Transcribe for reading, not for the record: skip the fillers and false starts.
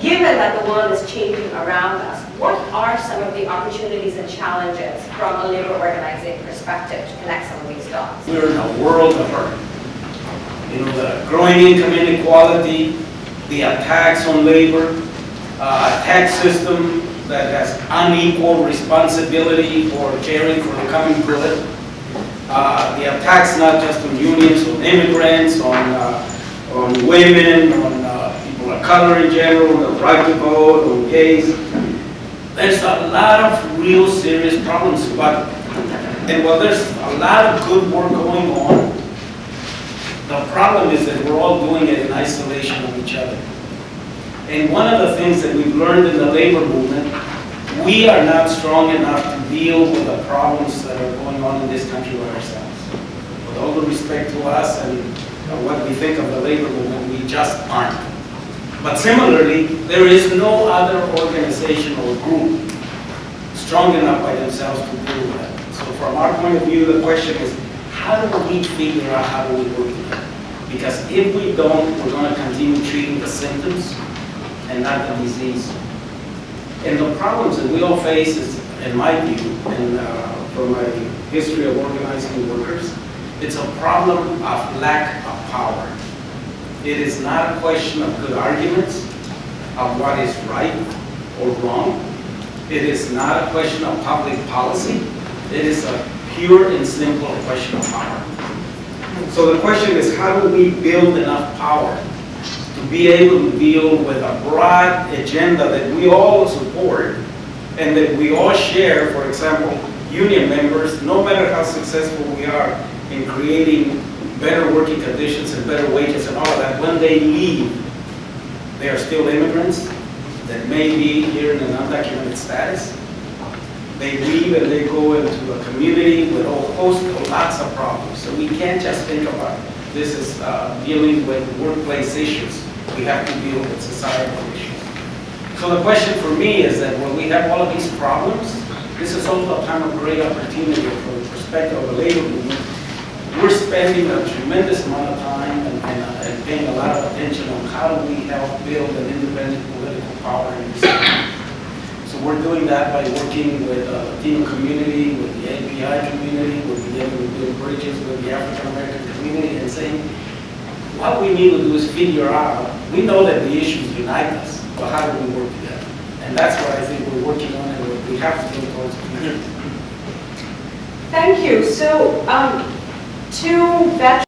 given that the world is changing around us, what are some of the opportunities and challenges from a labor organizing perspective to connect some of these dots? We're in a world of hurt. You know, the growing income inequality, the attacks on labor, a tax system that has unequal responsibility for caring for the common good, the attacks not just on unions, on immigrants, on women, on people of color in general, the right to vote, on gays. There's a lot of real serious problems, and while there's a lot of good work going on, the problem is that we're all doing it in isolation of each other. And one of the things that we've learned in the labor movement, we are not strong enough to deal with the problems that are going on in this country by ourselves. With all due respect to us and what we think of the labor movement, we just aren't. But similarly, there is no other organization or group strong enough by themselves to deal with that. So from our point of view, the question is, how do we figure out how do we work together? Because if we don't, we're going to continue treating the symptoms and not the disease. And the problems that we all face is, in my view, and from my history of organizing workers, it's a problem of lack of power. It is not a question of good arguments, of what is right or wrong. It is not a question of public policy. It is a pure and simple question of power. So the question is, how do we build enough power to be able to deal with a broad agenda that we all support and that we all share? For example, union members, no matter how successful we are in creating better working conditions and better wages and all of that, when they leave, they are still immigrants that may be here in an undocumented status. They leave and they go into a community with a host of lots of problems. So we can't just think about this as dealing with workplace issues. We have to deal with societal issues. So the question for me is that when we have all of these problems, this is also a time of great opportunity from the perspective of the labor movement. We're spending a tremendous amount of time and paying a lot of attention on how do we help build an independent political power in this country. So we're doing that by working with the Latino community, with the API community, with the build bridges with the African American community, and saying what we need to do is figure out, we know that the issues unite us, but how do we work together? And that's what I think we're working on and what we have to do towards the community. Thank you. So, to veterans,